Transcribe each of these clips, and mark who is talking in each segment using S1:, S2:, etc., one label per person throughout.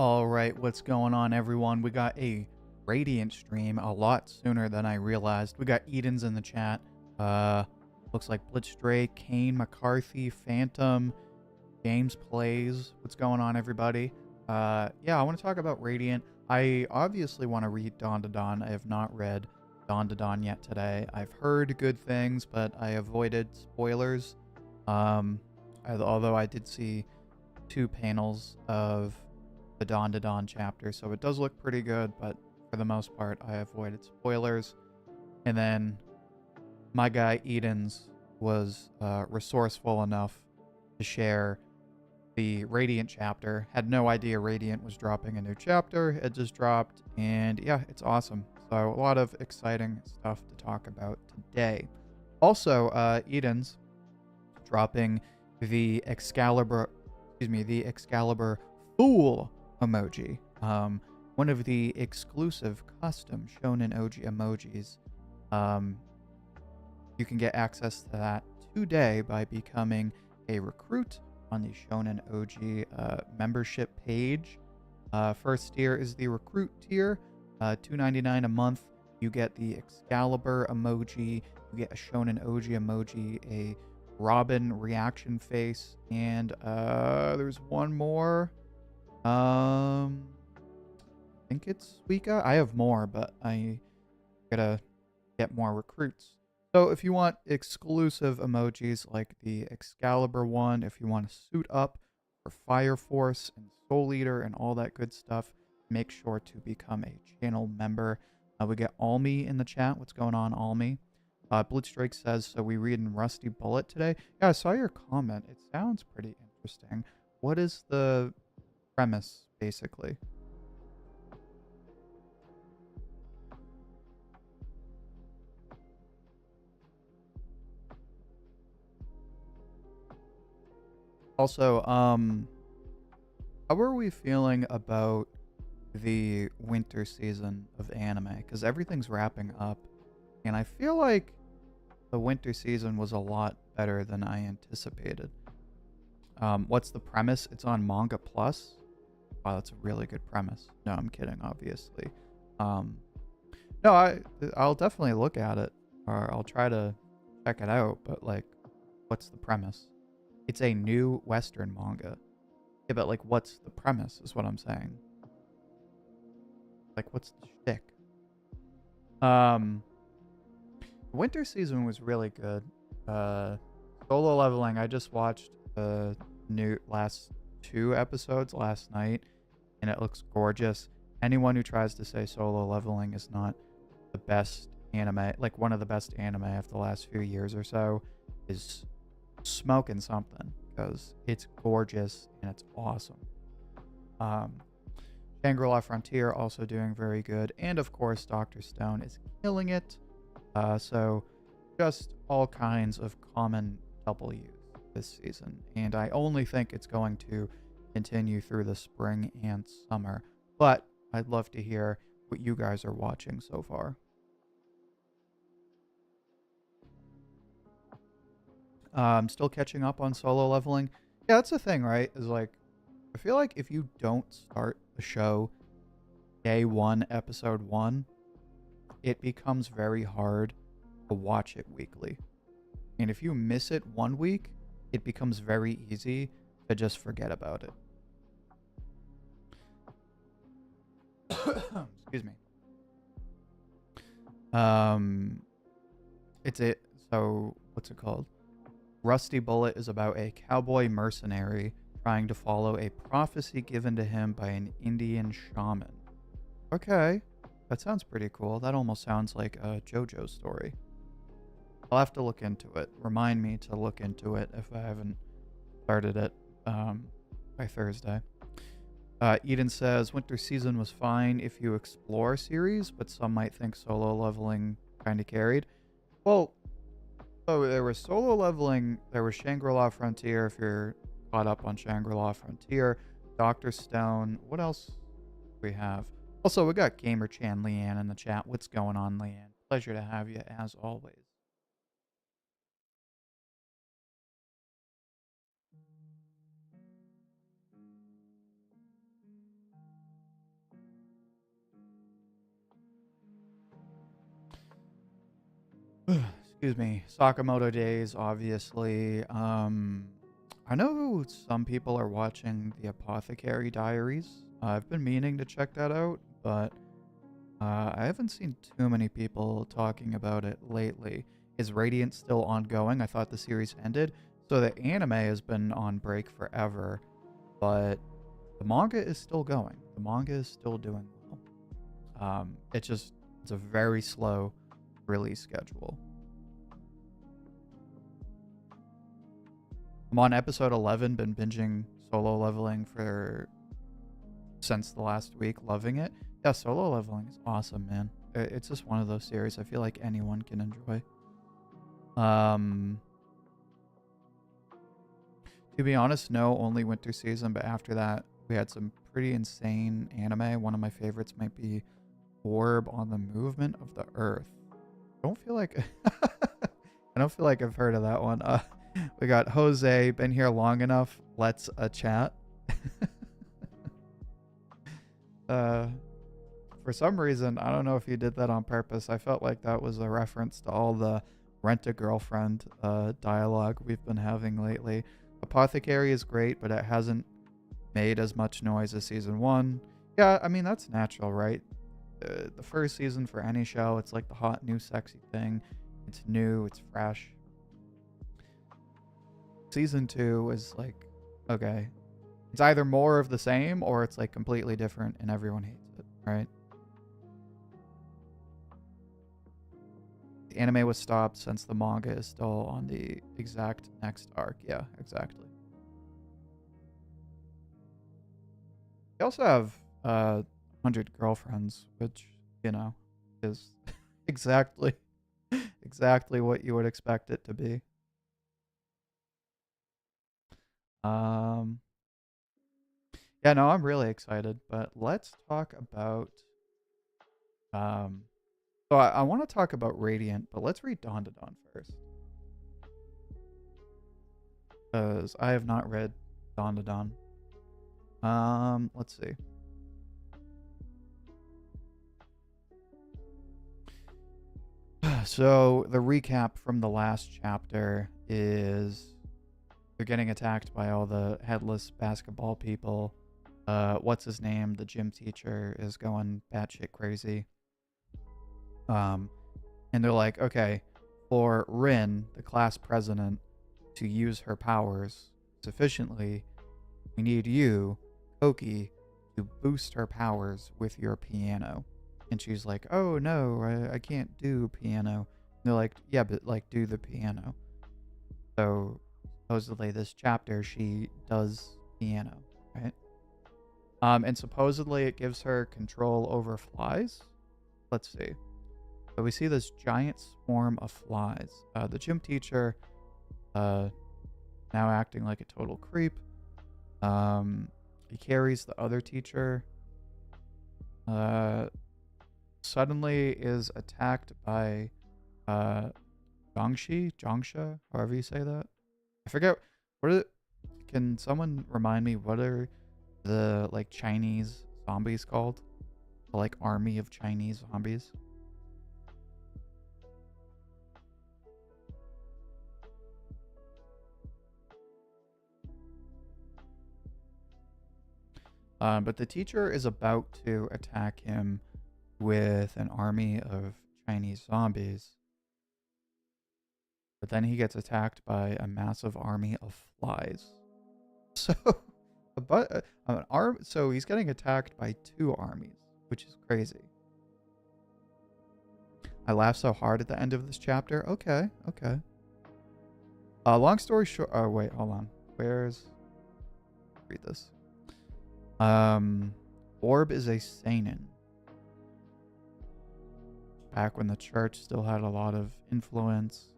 S1: All right, what's going on, everyone? We got a Radiant stream a lot sooner than I realized. We got Eden's in the chat. Looks like Blitzstray, Kane, McCarthy, Phantom, James Plays. What's going on, everybody? Yeah, I want to talk about Radiant. I obviously want to read Dandadan. I have not read Dandadan yet today. I've heard good things, but I avoided spoilers. Although I did see 2 panels of the Dandadan chapter, so it does look pretty good, but for the most part, I avoided spoilers. And then my guy Eden's was resourceful enough to share the Radiant chapter. Had no idea Radiant was dropping a new chapter. It just dropped, and yeah, it's awesome. So a lot of exciting stuff to talk about today. Also, Eden's dropping the Excalibur Fool emoji. One of the exclusive custom Shonen Ouji emojis. You can get access to that today by becoming a recruit on the Shonen Ouji membership page. First tier is the recruit tier, $2.99 a month. You get the Excalibur emoji, you get a Shonen Ouji emoji, a Robin reaction face, and there's one more. I think it's Suika. I have more, but I gotta get more recruits. So if you want exclusive emojis like the Excalibur one, if you want to suit up for Fire Force and Soul Eater and all that good stuff, make sure to become a channel member. We get Almi in the chat. What's going on, Almi? Blitzstrike says, so we read in Rusty Bullet today. Yeah, I saw your comment. It sounds pretty interesting. What is the premise, basically? Also, how are we feeling about the winter season of anime? Because everything's wrapping up, and I feel like the winter season was a lot better than I anticipated. What's the premise? It's on Manga Plus. Wow, that's a really good premise. No, I'm kidding, obviously. No, I'll definitely look at it, or I'll try to check it out, but, like, what's the premise? It's a new Western manga. Yeah, but, like, what's the premise is what I'm saying. Like, what's the shtick? Winter season was really good. Solo Leveling, I just watched the new last 2 episodes last night, and it looks gorgeous. Anyone who tries to say Solo Leveling is not the best anime, like one of the best anime of the last few years or so, is smoking something, because it's gorgeous and it's awesome. Shangri-La Frontier also doing very good, and of course Dr. Stone is killing it. So just all kinds of common W's this season, and I only think it's going to continue through the spring and summer, but I'd love to hear what you guys are watching so far. I'm still catching up on Solo Leveling. Yeah, that's the thing, right? Is like, I feel like if you don't start the show day 1, episode 1, it becomes very hard to watch it weekly. And if you miss it 1 week, it becomes very easy to just forget about it. Excuse me. So what's it called? Rusty Bullet is about a cowboy mercenary trying to follow a prophecy given to him by an Indian shaman. Okay, that sounds pretty cool. That almost sounds like a JoJo story. I'll have to look into it. Remind me to look into it if I haven't started it by Thursday. Eden says, winter season was fine if you explore series, but some might think Solo Leveling kind of carried. Well, so there was Solo Leveling, there was Shangri-La Frontier, if you're caught up on Shangri-La Frontier, Dr. Stone, what else do we have? Also, we got Gamer Chan Leanne in the chat. What's going on, Leanne? Pleasure to have you, as always. excuse me, Sakamoto Days, obviously. I know some people are watching the Apothecary Diaries. I've been meaning to check that out, but I haven't seen too many people talking about it lately. Is Radiant still ongoing? I thought the series ended. So the anime has been on break forever, but the manga is still going. The manga is still doing well. It's a very slow release schedule. I'm on episode 11, been binging Solo Leveling since the last week, loving it. Yeah, Solo Leveling is awesome, man. It's just one of those series I feel like anyone can enjoy. To be honest, no, only winter season, but after that, we had some pretty insane anime. One of my favorites might be Orb on the Movement of the Earth. I don't feel like I've heard of that one. We got Jose, been here long enough. Let's chat. For some reason, I don't know if you did that on purpose. I felt like that was a reference to all the rent-a-girlfriend dialogue we've been having lately. Apothecary is great, but it hasn't made as much noise as season 1. Yeah, I mean, that's natural, right? The first season for any show, it's like the hot, new, sexy thing. It's new, it's fresh. Season 2 is like, okay, it's either more of the same or it's like completely different and everyone hates it, right? The anime was stopped since the manga is still on the exact next arc. Yeah, exactly. We also have 100 Girlfriends, which, you know, is exactly what you would expect it to be. Yeah, no, I'm really excited, but let's talk about so I want to talk about Radiant, but let's read Dandadan first. Because I have not read Dandadan. Let's see. So the recap from the last chapter is they're getting attacked by all the headless basketball people. What's his name? The gym teacher is going batshit crazy. And they're like, okay, for Rin, the class president, to use her powers sufficiently, we need you, Koki, to boost her powers with your piano. And she's like, oh no, I can't do piano. And they're like, yeah, but like do the piano. So supposedly this chapter she does piano, right? And supposedly it gives her control over flies. Let's see. So we see this giant swarm of flies. The gym teacher now acting like a total creep. He carries the other teacher. Suddenly is attacked by Jongsha, however you say that. I forget can someone remind me what are the like Chinese zombies called? The like army of Chinese zombies. But the teacher is about to attack him with an army of Chinese zombies. But then he gets attacked by a massive army of flies. So, so he's getting attacked by 2 armies, which is crazy. I laughed so hard at the end of this chapter. Okay. Long story short. Oh wait, hold on. Read this. Orb is a seinen. Back when the church still had a lot of influence.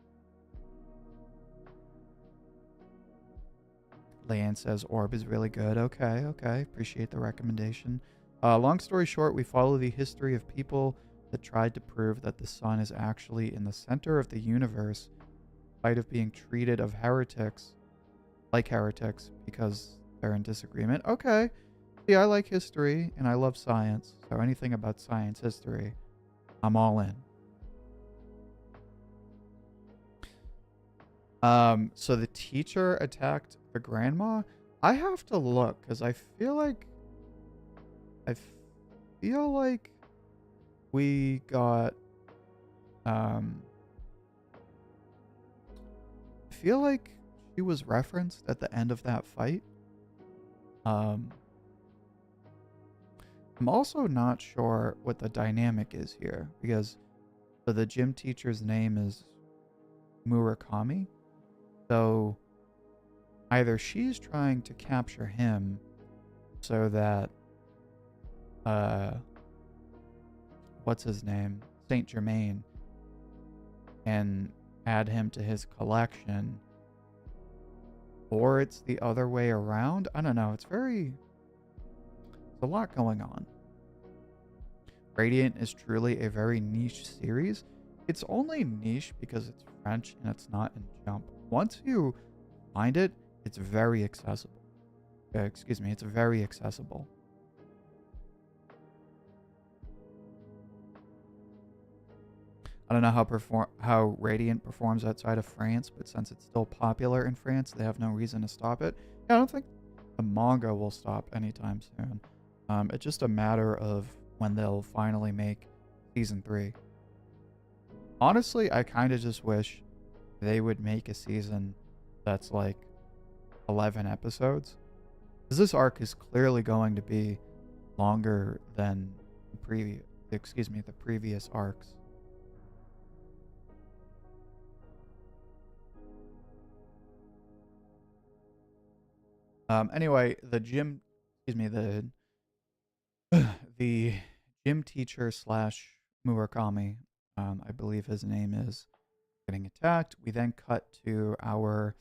S1: Leanne says Orb is really good. Okay. Appreciate the recommendation. Long story short, we follow the history of people that tried to prove that the sun is actually in the center of the universe, in spite of being treated like heretics because they're in disagreement. Okay. See, I like history and I love science, so anything about science history, I'm all in. So the teacher attacked the grandma. I have to look because I feel like we got I feel like she was referenced at the end of that fight. I'm also not sure what the dynamic is here because so the gym teacher's name is Murakami. So either she's trying to capture him so that what's his name? Saint Germain, and add him to his collection, or it's the other way around. I don't know. It's a lot going on. Radiant is truly a very niche series. It's only niche because it's French and it's not in Jump. Once you find it, it's very accessible. Excuse me, it's very accessible. I don't know how Radiant performs outside of France, but since it's still popular in France, they have no reason to stop it. Yeah, I don't think the manga will stop anytime soon. It's just a matter of when they'll finally make season 3. Honestly, I kind of just wish they would make a season that's like 11 episodes. Because this arc is clearly going to be longer than the previous arcs. Anyway, the gym teacher slash Murakami, I believe his name is, getting attacked. We then cut to our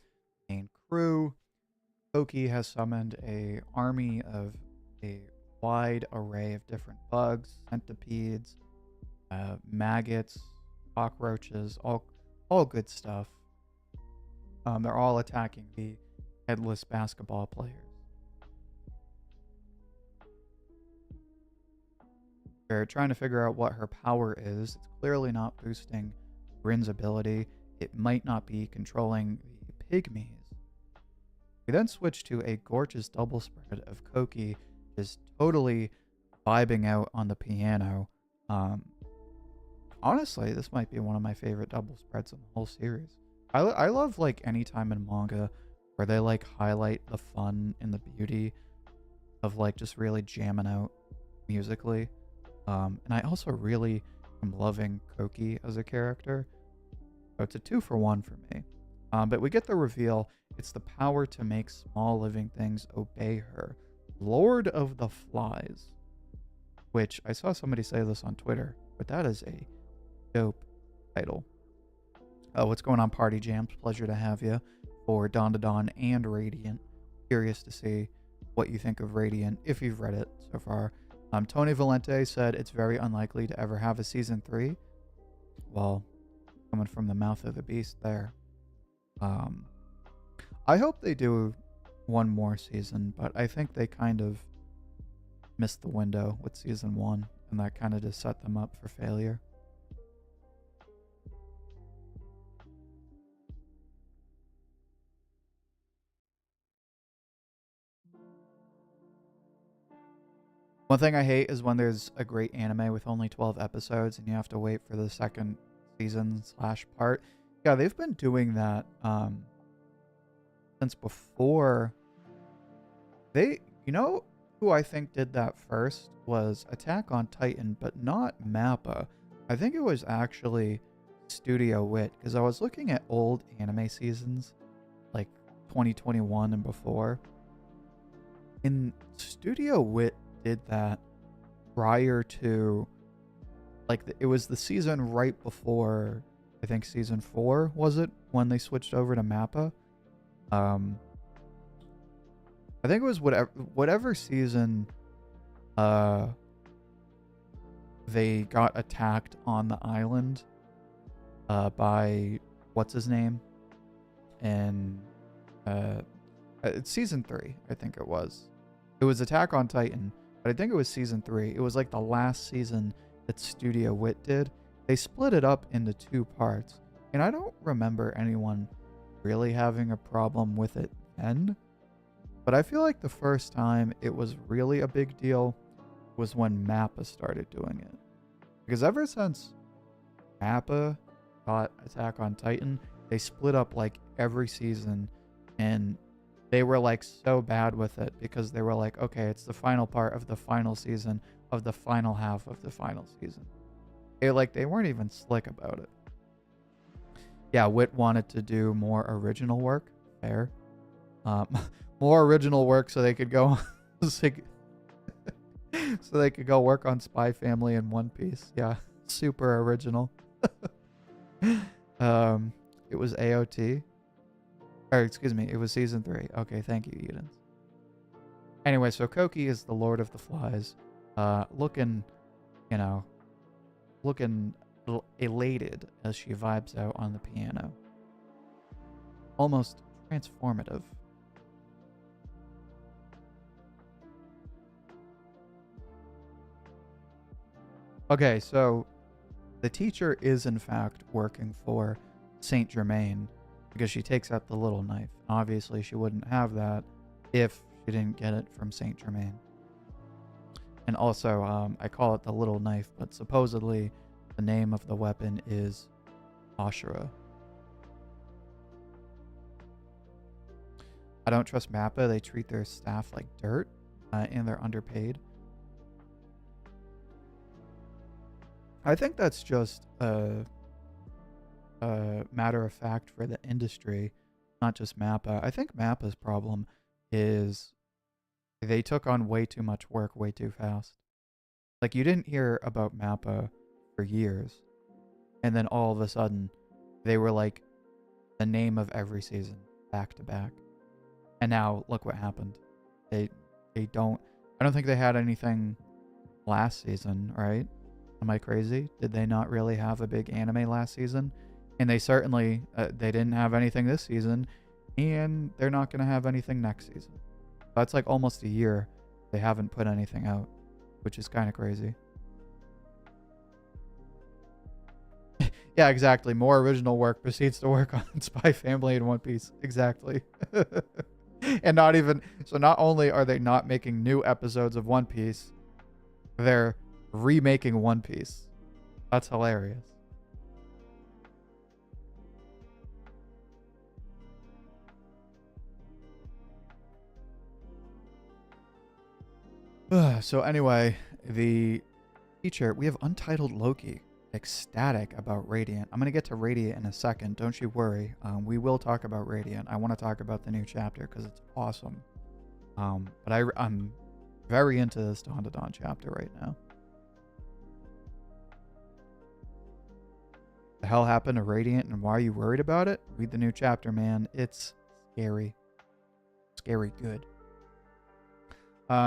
S1: main crew. Koki has summoned a army of a wide array of different bugs, centipedes, maggots, cockroaches, all good stuff. They're all attacking the headless basketball players. They're trying to figure out what her power is. It's clearly not boosting Rin's ability. It might not be controlling the pygmies. We then switch to a gorgeous double spread of Koki just totally vibing out on the piano. Honestly, this might be one of my favorite double spreads in the whole series. I love like any time in manga where they like highlight the fun and the beauty of like just really jamming out musically. And I also really am loving Koki as a character. So it's a 2-for-1 for me. But we get the reveal. It's the power to make small living things obey her. Lord of the Flies. Which, I saw somebody say this on Twitter, but that is a dope title. What's going on, Party Jams? Pleasure to have you for Dandadan and Radiant. Curious to see what you think of Radiant, if you've read it so far. Tony Valente said it's very unlikely to ever have a season 3. Well, coming from the mouth of the beast there. I hope they do one more season, but I think they kind of missed the window with season 1, and that kind of just set them up for failure. One thing I hate is when there's a great anime with only 12 episodes and you have to wait for the second season / part. Yeah, they've been doing that since before. You know who I think did that first was Attack on Titan, but not MAPPA. I think it was actually Studio Wit, because I was looking at old anime seasons, like 2021 and before. And Studio Wit did that prior to, like, it was the season right before, I think season 4, was it, when they switched over to MAPPA? I think it was whatever season they got attacked on the island by what's his name, and it's season 3, I think it was. It was Attack on Titan, but I think it was season 3. It was like the last season that Studio Wit did. They split it up into 2 parts, and I don't remember anyone really having a problem with it then. But I feel like the first time it was really a big deal was when Mappa started doing it. Because ever since Mappa got Attack on Titan, they split up like every season, and they were like so bad with it because they were like, okay, it's the final part of the final season of the final half of the final season. They weren't even slick about it. Yeah, Wit wanted to do more original work. Fair. More original work so they could go so they could go work on Spy Family and One Piece. Yeah, super original. It was AOT. Or excuse me, it was season 3. Okay, thank you, Eden. Anyway, so Koki is the Lord of the Flies. Looking elated as she vibes out on the piano. Almost transformative. Okay, so the teacher is in fact working for Saint Germain because she takes out the little knife. Obviously, she wouldn't have that if she didn't get it from Saint Germain. And also, I call it the little knife, but supposedly the name of the weapon is Ashura. I don't trust Mappa. They treat their staff like dirt, and they're underpaid. I think that's just a matter of fact for the industry, not just Mappa. I think Mappa's problem is they took on way too much work way too fast. Like, you didn't hear about Mappa for years, and then all of a sudden they were like the name of every season back to back. And now look what happened. I don't think they had anything last season, right? Am I crazy? Did they not really have a big anime last season? And they certainly they didn't have anything this season, and they're not going to have anything next season. That's like almost a year they haven't put anything out, which is kind of crazy. Yeah, exactly. More original work proceeds to work on Spy Family and One Piece. Exactly. And not only are they not making new episodes of One Piece, they're remaking One Piece. That's hilarious. So anyway, the teacher, we have Untitled Loki, ecstatic about Radiant. I'm going to get to Radiant in a second. Don't you worry. We will talk about Radiant. I want to talk about the new chapter because it's awesome. But I'm very into this Dandadan chapter right now. The hell happened to Radiant and why are you worried about it? Read the new chapter, man. It's scary. Scary good.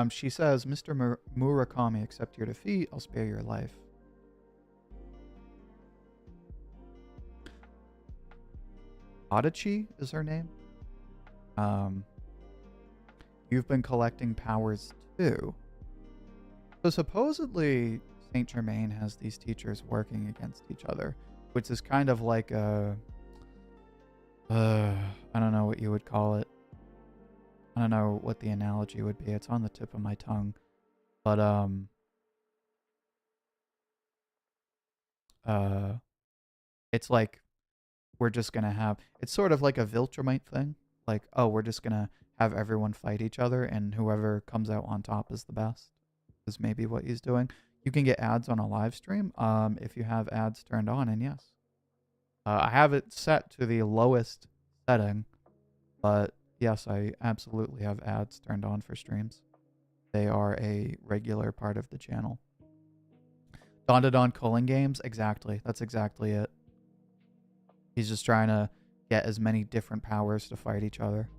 S1: She says, Mr. Murakami, accept your defeat. I'll spare your life. Adachi is her name. You've been collecting powers too. So supposedly Saint Germain has these teachers working against each other, which is kind of like a I don't know what you would call it. I don't know what the analogy would be. It's on the tip of my tongue. But it's like we're just gonna have, it's sort of like a Viltrumite thing. Like, oh, we're just gonna have everyone fight each other and whoever comes out on top is the best. Is maybe what he's doing. You can get ads on a live stream if you have ads turned on, and yes. I have it set to the lowest setting, but yes, I absolutely have ads turned on for streams. They are a regular part of the channel. Dandadan culling games? Exactly. That's exactly it. He's just trying to get as many different powers to fight each other.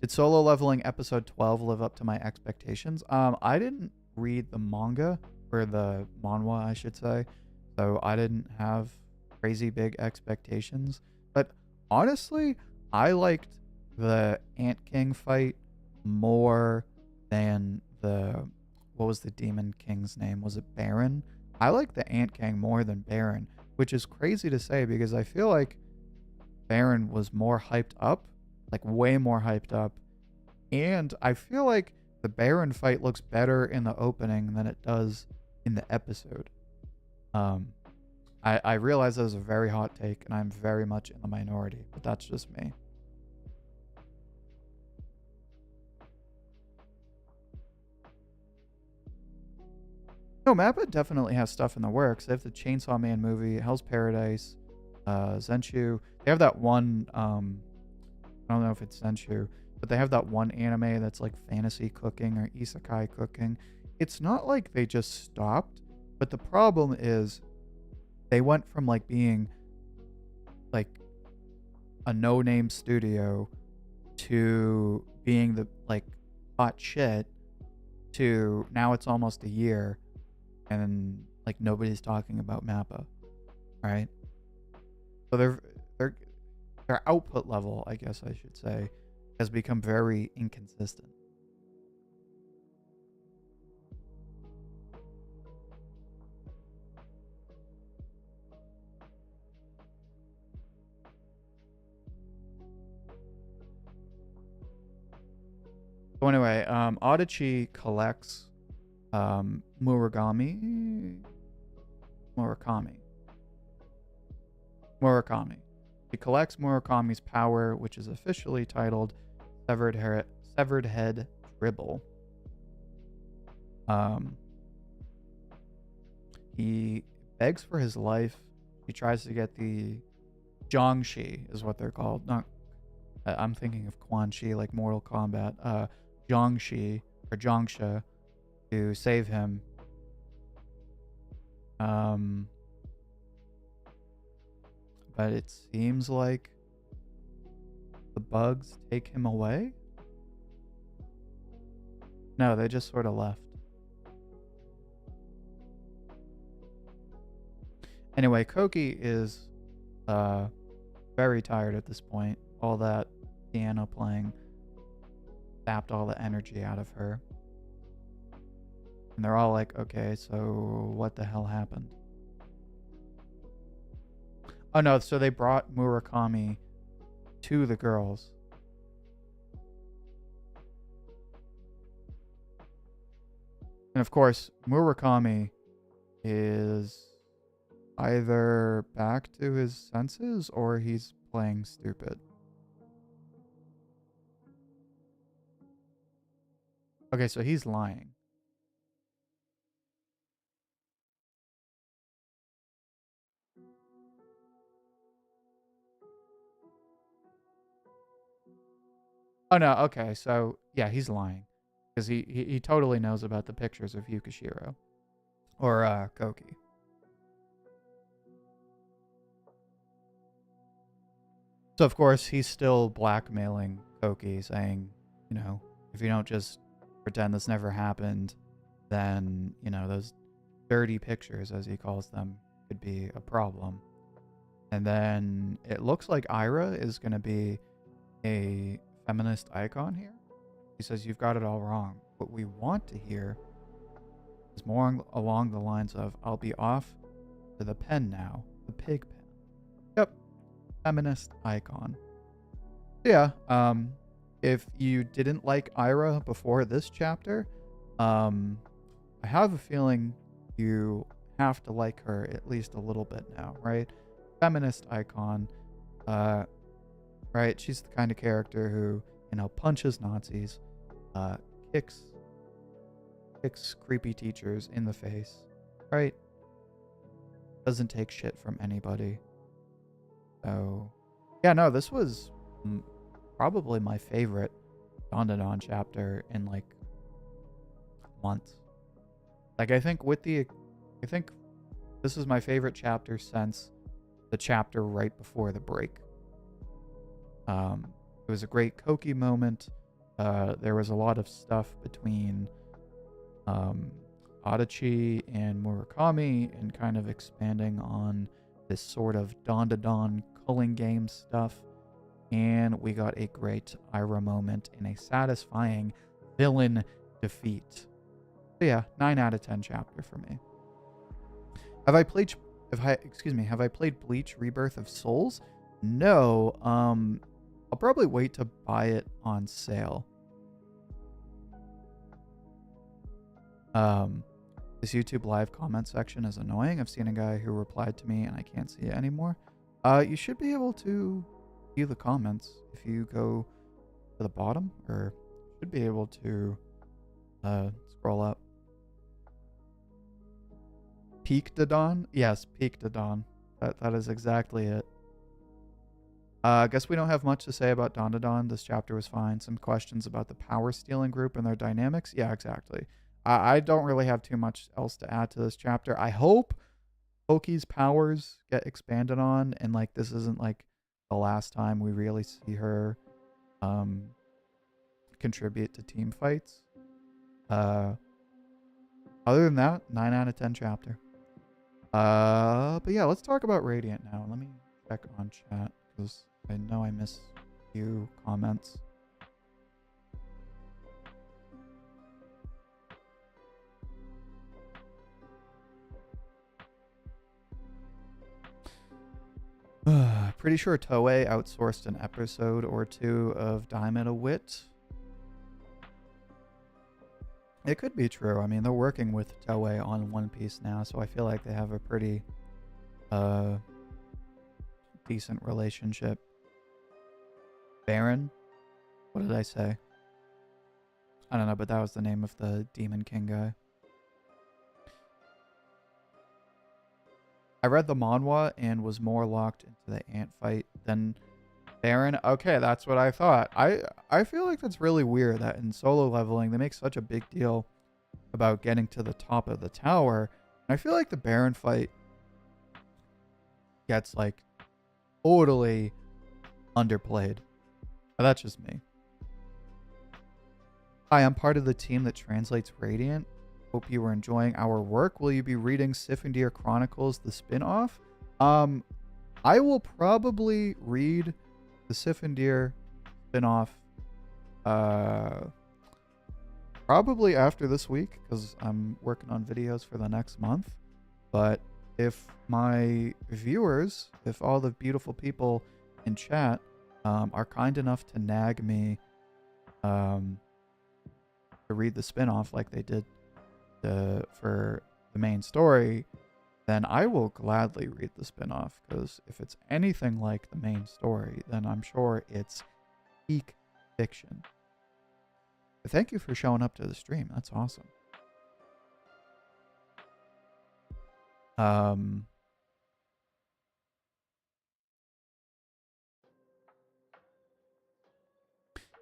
S1: Did solo leveling episode 12 live up to my expectations? I didn't read the manga, or the manhwa, I should say. So I didn't have crazy big expectations. But honestly, I liked the Ant King fight more than the... What was the Demon King's name? Was it Baron? I like the Ant King more than Baron which is crazy to say because I feel like Baron was more hyped up, like way more hyped up. And I feel like the Baron fight looks better in the opening than it does in the episode. I realize that was a very hot take, and I'm very much in the minority, but that's just me. No, Mappa definitely has stuff in the works. They have the Chainsaw Man movie, Hell's Paradise, Zenshu. They have that one, I don't know if it's Zenshu, but they have that one anime that's like fantasy cooking or isekai cooking. It's not like they just stopped, but the problem is they went from like being like a no-name studio to being the like hot shit to now it's almost a year and like nobody's talking about Mappa, right? So their output level, I guess I should say, has become very inconsistent. So anyway, Adachi collects Murakami. He collects Murakami's power, which is officially titled Severed Head Dribble. He begs for his life. He tries to get the Jiangshi, is what they're called. Not, I'm thinking of Quan Chi, like Mortal Kombat. Jiangshi or Jiangsha to save him. But it seems like the bugs take him away. No, they just sort of left. Anyway, Koki is very tired at this point. All that piano playing sapped all the energy out of her. And they're all like, okay, so what the hell happened? Oh no, so they brought Murakami to the girls. And of course, Murakami is either back to his senses or he's playing stupid. Okay, so he's lying. Oh no, okay, so yeah, he's lying. Because he totally knows about the pictures of Yukishiro. Or Koki. So of course he's still blackmailing Koki, saying, you know, if you don't just pretend this never happened, then, you know, those dirty pictures, as he calls them, could be a problem. And then it looks like Ira is going to be a feminist icon here. He says, you've got it all wrong. What we want to hear is more along the lines of, I'll be off to the pen now. The pig pen. Yep. Feminist icon. Yeah. If you didn't like Ira before this chapter, I have a feeling you have to like her at least a little bit now, right? Feminist icon. Right? She's the kind of character who, you know, punches Nazis, kicks creepy teachers in the face, right? Doesn't take shit from anybody. So, yeah, no, this was probably my favorite Dandadan chapter in like months. Like, I think this is my favorite chapter since the chapter right before the break. It was a great Koki moment. There was a lot of stuff between Adachi and Murakami and kind of expanding on this sort of Dandadan culling game stuff. And we got a great Ira moment and a satisfying villain defeat. So yeah, 9 out of 10 chapter for me. Have I played have I played Bleach Rebirth of Souls? No. I'll probably wait to buy it on sale. This YouTube live comment section is annoying. I've seen a guy who replied to me and I can't see it anymore. You should be able to view the comments if you go to the bottom, or should be able to scroll up. Piece TCG? Yes, Piece TCG. That is exactly it. I guess we don't have much to say about Dandadan. This chapter was fine. Some questions about the power stealing group and their dynamics. Yeah, exactly. I don't really have too much else to add to this chapter. I hope Poki's powers get expanded on, and like this isn't like the last time we really see her contribute to team fights. Other than that, 9 out of 10 chapter. But yeah, let's talk about Radiant now. Let me check on chat because I know I missed a few comments. Pretty sure Toei outsourced an episode or two of Diamond a Wit. It could be true. I mean, they're working with Toei on One Piece now, so I feel like they have a pretty decent relationship. Baron? What did I say? I don't know, but that was the name of the Demon King guy. I read the manhwa and was more locked into the ant fight than Baron. Okay, that's what I thought. I feel like that's really weird that in solo leveling they make such a big deal about getting to the top of the tower. And I feel like the Baron fight gets like totally underplayed. But that's just me. Hi, I'm part of the team that translates Radiant. Hope you were enjoying our work. Will you be reading Sifendir Chronicles, the spin-off? I will probably read the Sifendir spin-off probably after this week because I'm working on videos for the next month. But if my viewers, if all the beautiful people in chat are kind enough to nag me to read the spin-off like they did for the main story, then I will gladly read the spin-off, because if it's anything like the main story, then I'm sure it's peak fiction. But thank you for showing up to the stream. That's awesome.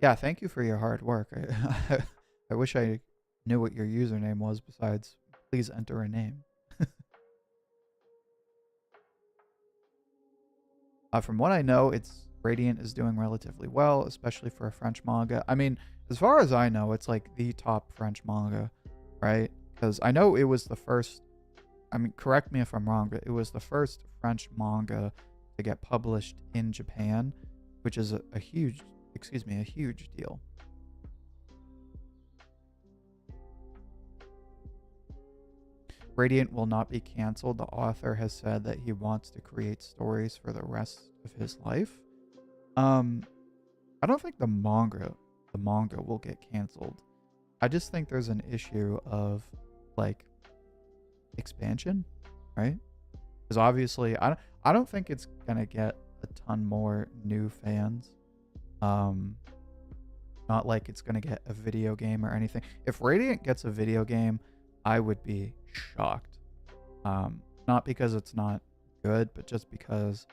S1: Yeah, thank you for your hard work. I wish I knew what your username was besides please enter a name. From what I know, Radiant is doing relatively well, especially for a French manga. I mean, as far as I know, it's like the top French manga, right? Because I know it was the first, I mean, correct me if I'm wrong, but it was the first French manga to get published in Japan, which is a huge deal. Radiant will not be canceled. The author has said that he wants to create stories for the rest of his life. I don't think the manga will get canceled. I just think there's an issue of like expansion, right? Because obviously I don't think it's gonna get a ton more new fans. Not like it's gonna get a video game or anything. If Radiant gets a video game, I would be shocked. Not because it's not good, but just because,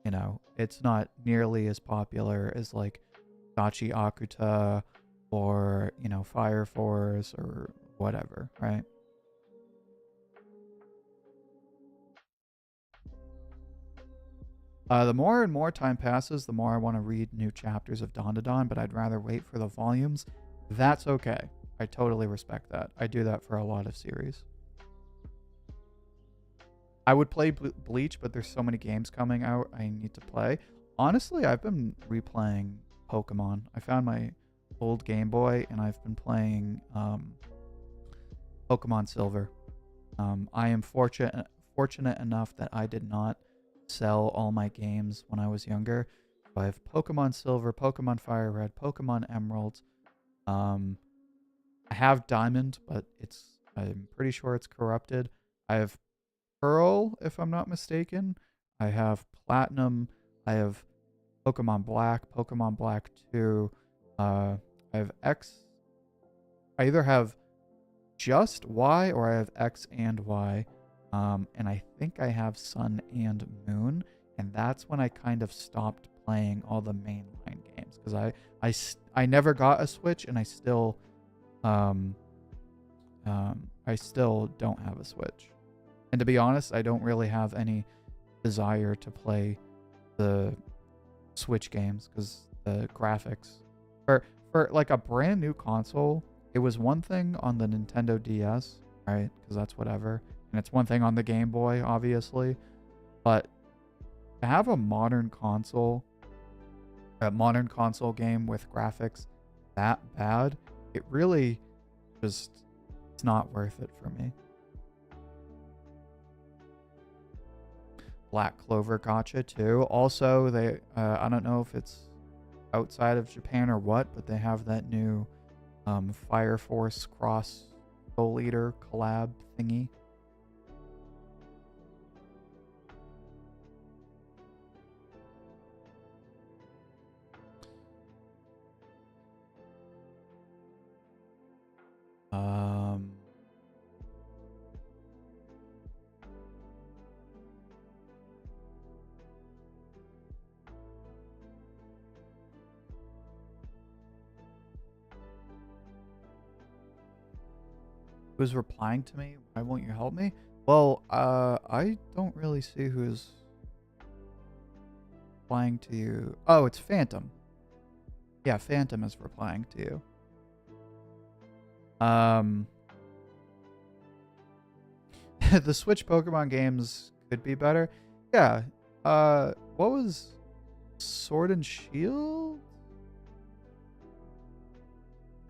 S1: you know, it's not nearly as popular as like Dachi Akuta or, you know, Fire Force or whatever, right? The more and more time passes, the more I want to read new chapters of Dandadan, but I'd rather wait for the volumes. That's okay. I totally respect that. I do that for a lot of series. I would play Bleach, but there's so many games coming out I need to play. Honestly, I've been replaying Pokemon. I found my old Game Boy, and I've been playing Pokemon Silver. I am fortunate fortunate enough that I did not sell all my games when I was younger. So I have Pokemon Silver, Pokemon Fire Red, Pokemon Emerald. I have Diamond, but I'm pretty sure it's corrupted. I have Pearl, if I'm not mistaken. I have Platinum. I have Pokemon Black 2. I have X. I either have just Y or I have X and Y. And I think I have Sun and Moon. And that's when I kind of stopped playing all the mainline games. Because I never got a Switch, and I still don't have a Switch. And to be honest, I don't really have any desire to play the Switch games because the graphics for like a brand new console, it was one thing on the Nintendo DS, right? Because that's whatever, and it's one thing on the Game Boy, obviously. But to have a modern console game with graphics that bad, it really just, it's not worth it for me. Black Clover gotcha too. Also, they I don't know if it's outside of Japan or what, but they have that new Fire Force Cross Soul Eater collab thingy. Who's replying to me? Why won't you help me? Well, I don't really see who's replying to you. Oh, it's Phantom. Yeah, Phantom is replying to you. The Switch Pokemon games could be better. Yeah. What was Sword and Shield?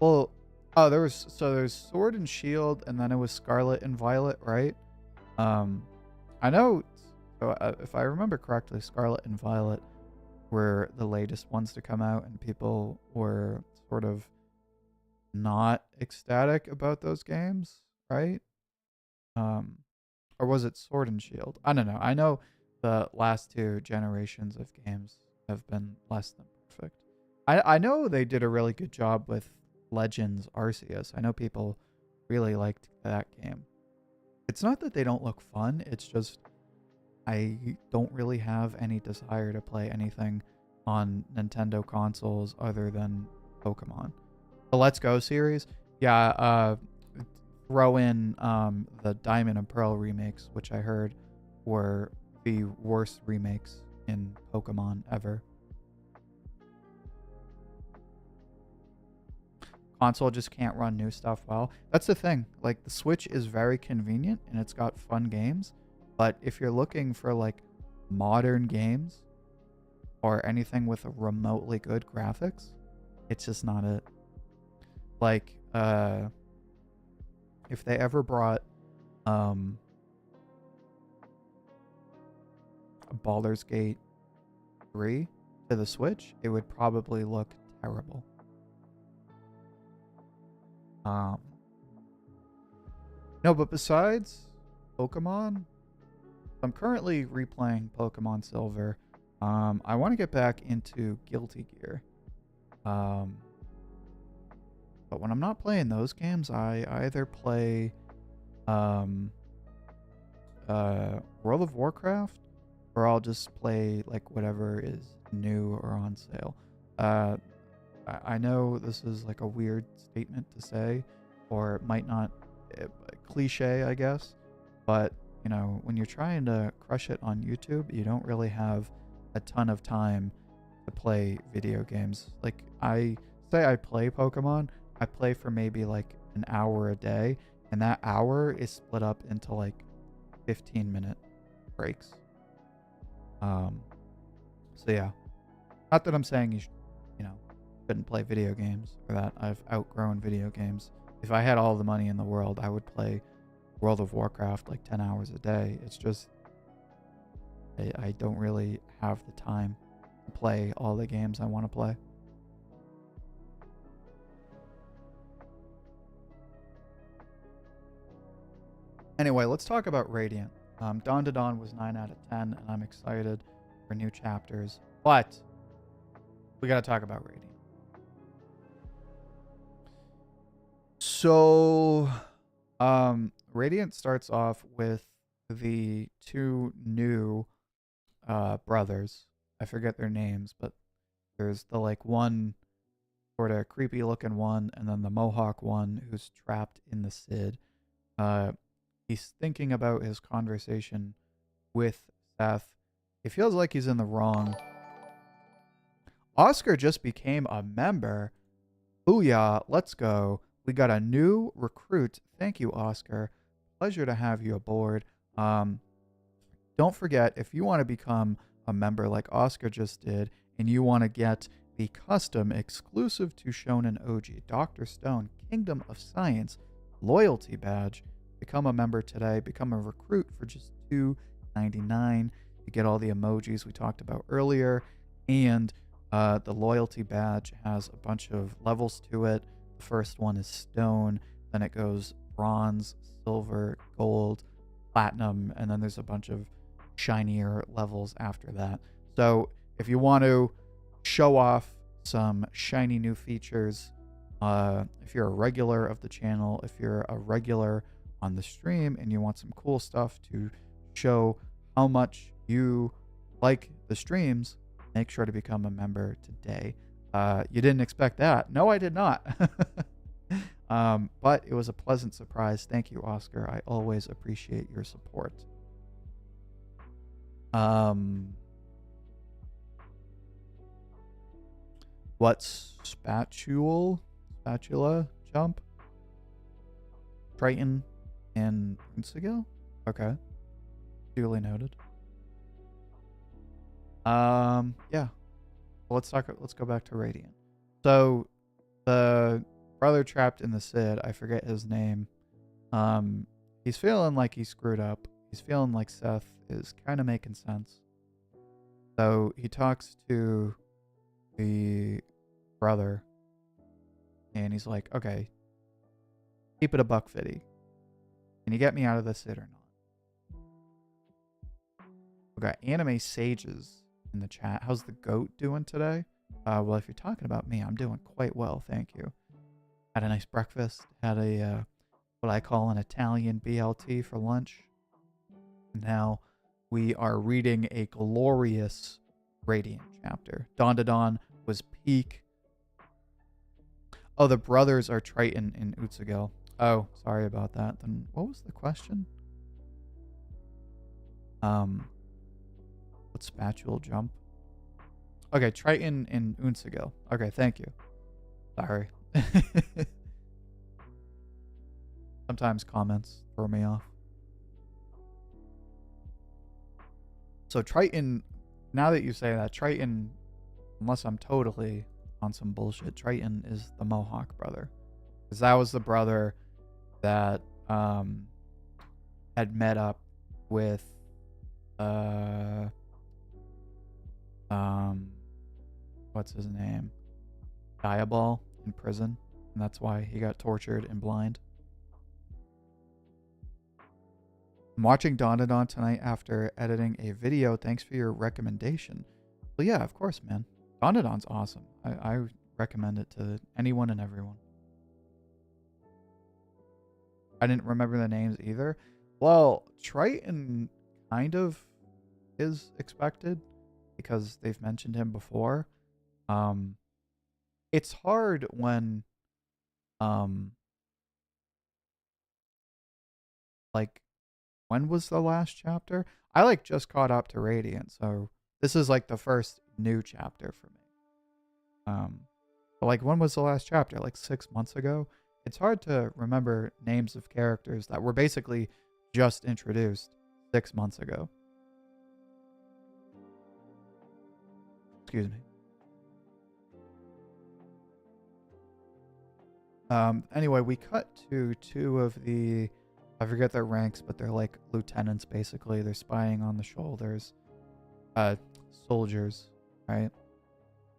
S1: Well, oh, there's Sword and Shield, and then it was Scarlet and Violet, right? I know. So if I remember correctly, Scarlet and Violet were the latest ones to come out, and people were sort of not ecstatic about those games, right? Or was it Sword and Shield? I don't know. I know the last two generations of games have been less than perfect. I know they did a really good job with Legends Arceus. I know people really liked that game. It's not that they don't look fun, it's just I don't really have any desire to play anything on Nintendo consoles other than Pokemon. The Let's Go series, yeah, throw in the Diamond and Pearl remakes, which I heard were the worst remakes in Pokemon ever. Console just can't run new stuff well. That's the thing. Like, the Switch is very convenient and it's got fun games, but if you're looking for like modern games or anything with remotely good graphics, it's just not it. Like, if they ever brought Baldur's Gate 3 to the Switch, it would probably look terrible. No, but besides Pokemon, I'm currently replaying Pokemon Silver. I want to get back into Guilty Gear. But when I'm not playing those games, I either play World of Warcraft, or I'll just play like whatever is new or on sale. I know this is like a weird statement to say, or it might not, cliche, I guess, but you know, when you're trying to crush it on YouTube, you don't really have a ton of time to play video games. Like, I play Pokemon, I play for maybe like an hour a day, and that hour is split up into like 15-minute breaks. So yeah, not that I'm saying you shouldn't play video games or that I've outgrown video games. If I had all the money in the world, I would play World of Warcraft like 10 hours a day. It's just I don't really have the time to play all the games I want to play. Anyway, let's talk about Radiant. Dandadan was 9 out of 10, and I'm excited for new chapters. But we got to talk about Radiant. So, Radiant starts off with the two new brothers. I forget their names, but there's the like one sort of creepy looking one, and then the Mohawk one who's trapped in the Sid. He's thinking about his conversation with Seth. He feels like he's in the wrong. Oscar just became a member. Booyah, let's go. We got a new recruit. Thank you, Oscar. Pleasure to have you aboard. Don't forget, if you want to become a member like Oscar just did, and you want to get the custom exclusive to Shonen Ouji, Dr. Stone, Kingdom of Science, loyalty badge, become a member today. Become a recruit for just $2.99. You get all the emojis we talked about earlier, and the loyalty badge has a bunch of levels to it. The first one is stone, then it goes bronze, silver, gold, platinum, and then there's a bunch of shinier levels after that. So if you want to show off some shiny new features, if you're a regular of the channel, if you're a regular on the stream and you want some cool stuff to show how much you like the streams, make sure to become a member today. You didn't expect that. No, I did not. But it was a pleasant surprise. Thank you, Oscar. I always appreciate your support. What's spatula jump? Triton and Unsigil? Okay. Duly noted. Yeah. Well, let's go back to Radiant. So the brother trapped in the Sid, I forget his name. He's feeling like he screwed up. He's feeling like Seth is kind of making sense. So he talks to the brother and he's like, okay, keep it $150. Can you get me out of the Sid or not? We got Anime Sages in the chat. How's the goat doing today? Well, if you're talking about me, I'm doing quite well, thank you. Had a nice breakfast. Had a what I call an Italian BLT for lunch. Now we are reading a glorious Radiant chapter. Dandadan was peak. Oh, the brothers are Triton and Utsugil. Oh, sorry about that. Then what was the question? What spatula jump? Okay, Triton and Unsigil. Okay, thank you. Sorry. Sometimes comments throw me off. So Triton, now that you say that, Triton, unless I'm totally on some bullshit, Triton is the Mohawk brother. Because that was the brother that had met up with what's his name? Diabol in prison. And that's why he got tortured and blind. I'm watching Dandadan tonight after editing a video. Thanks for your recommendation. Well, yeah, of course, man. Dandadan's awesome. I recommend it to anyone and everyone. I didn't remember the names either. Well, Triton kind of is expected because they've mentioned him before. It's hard when like, when was the last chapter? I like just caught up to Radiant, so this is like the first new chapter for me. But like, when was the last chapter? Like 6 months ago? It's hard to remember names of characters that were basically just introduced 6 months ago. Excuse me. Anyway, we cut to two of the I forget their ranks, but they're like lieutenants basically. They're spying on the shoulders. Soldiers, right?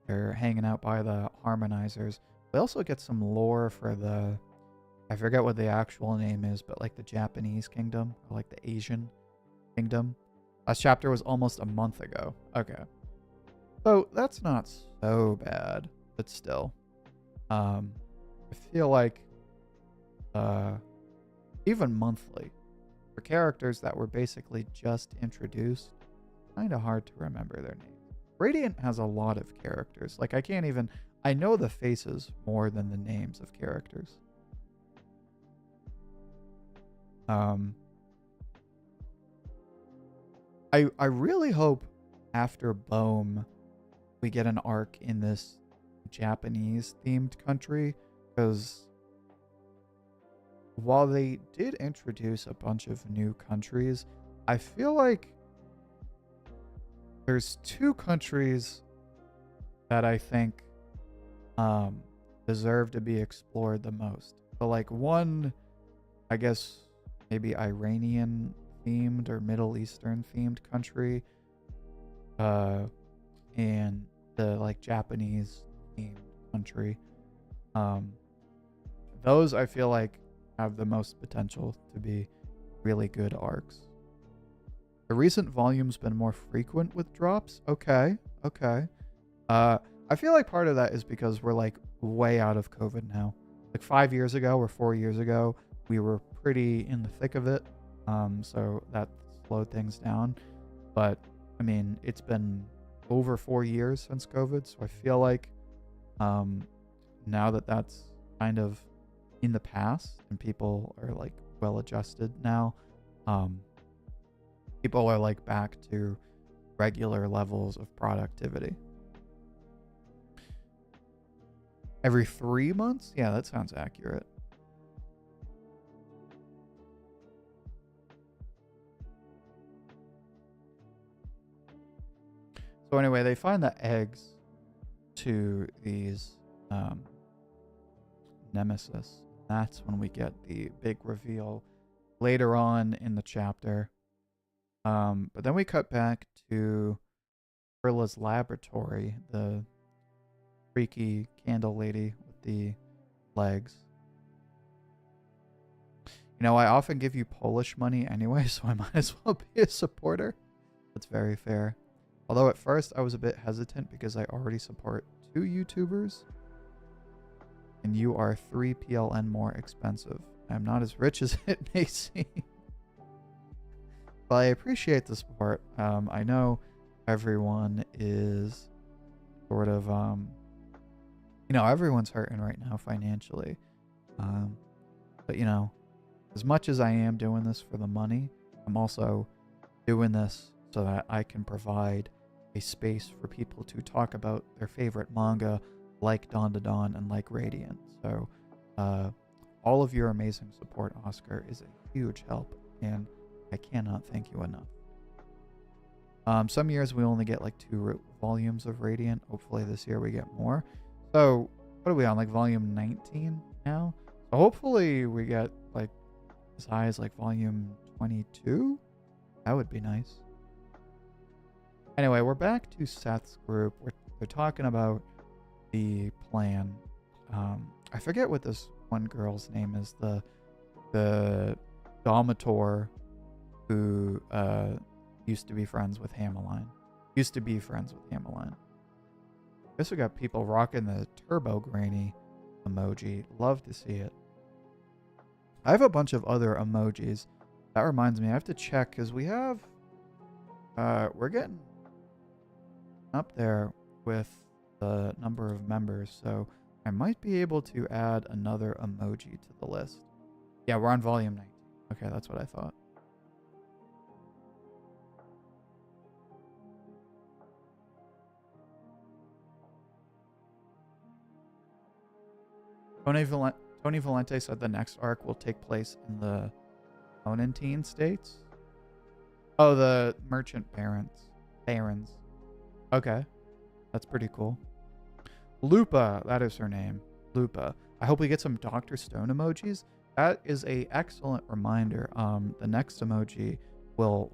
S1: They're hanging out by the harmonizers. We also get some lore for the, I forget what the actual name is, but like the Japanese kingdom, or like the Asian kingdom. Last chapter was almost a month ago. Okay. So that's not so bad, but still. I feel like even monthly, for characters that were basically just introduced, kind of hard to remember their names. Radiant has a lot of characters. Like, I know the faces more than the names of characters. I really hope after Bohm we get an arc in this Japanese themed country, because while they did introduce a bunch of new countries, I feel like there's two countries that I think deserve to be explored the most. So like one, I guess maybe Iranian themed or Middle Eastern themed country, and the like Japanese themed country. Those I feel like have the most potential to be really good arcs. The recent volume's been more frequent with drops. Okay. I feel like part of that is because we're like way out of COVID now. Like 5 years ago or 4 years ago, we were pretty in the thick of it. So that slowed things down. But I mean, it's been over 4 years since COVID. So I feel like now that that's kind of in the past and people are like well adjusted now, people are like back to regular levels of productivity. Every 3 months? Yeah, that sounds accurate. So anyway, they find the eggs to these nemesis. That's when we get the big reveal later on in the chapter. But then we cut back to Perla's laboratory, the freaky candle lady with the legs. You know, I often give you Polish money anyway, so I might as well be a supporter. That's very fair. Although at first I was a bit hesitant because I already support 2 YouTubers. And you are 3 PLN more expensive. I'm not as rich as it may seem. But I appreciate the support. I know everyone is sort of, you know, everyone's hurting right now financially. But, you know, as much as I am doing this for the money, I'm also doing this so that I can provide a space for people to talk about their favorite manga like Dandadan and like Radiant. So all of your amazing support, Oscar, is a huge help, and I cannot thank you enough. Some years we only get like 2 volumes of Radiant. Hopefully this year we get more. So what are we on, like volume 19 now? So hopefully we get like as high as like volume 22. That would be nice. Anyway, we're back to Seth's group. They're talking about the plan. I forget what this one girl's name is. The Domitor who used to be friends with Hameline. I guess we got people rocking the Turbo Granny emoji. Love to see it. I have a bunch of other emojis. That reminds me, I have to check because we have we're getting up there with the number of members, so I might be able to add another emoji to the list. Yeah, we're on volume 19. Okay, that's what I thought. Tony Valente said the next arc will take place in the Onentine states. Oh, the merchant barons. Okay, that's pretty cool. Lupa, that is her name. Lupa. I hope we get some Dr. Stone emojis. That is a excellent reminder. The next emoji will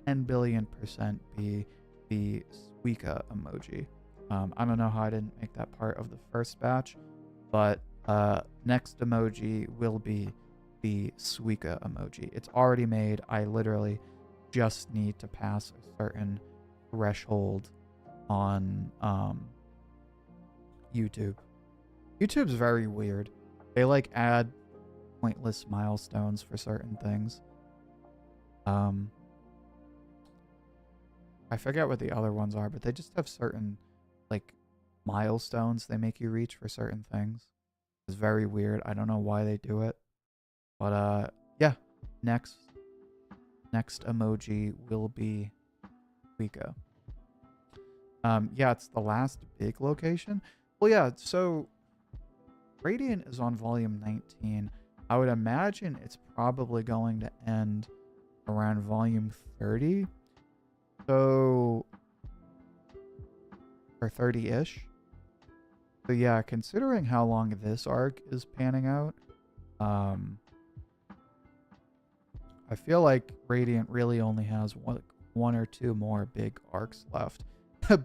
S1: 10 billion% be the Suika emoji. I don't know how I didn't make that part of the first batch, but next emoji will be the Suika emoji. It's already made. I literally just need to pass a certain threshold on YouTube. YouTube's very weird. They like add pointless milestones for certain things. I forget what the other ones are, but they just have certain like milestones they make you reach for certain things. It's very weird. I don't know why they do it. But yeah, next emoji will be Wika. Yeah, it's the last big location. Well, yeah, so Radiant is on volume 19. I would imagine it's probably going to end around volume 30. So, or 30-ish. So yeah, considering how long this arc is panning out, I feel like Radiant really only has one or two more big arcs left.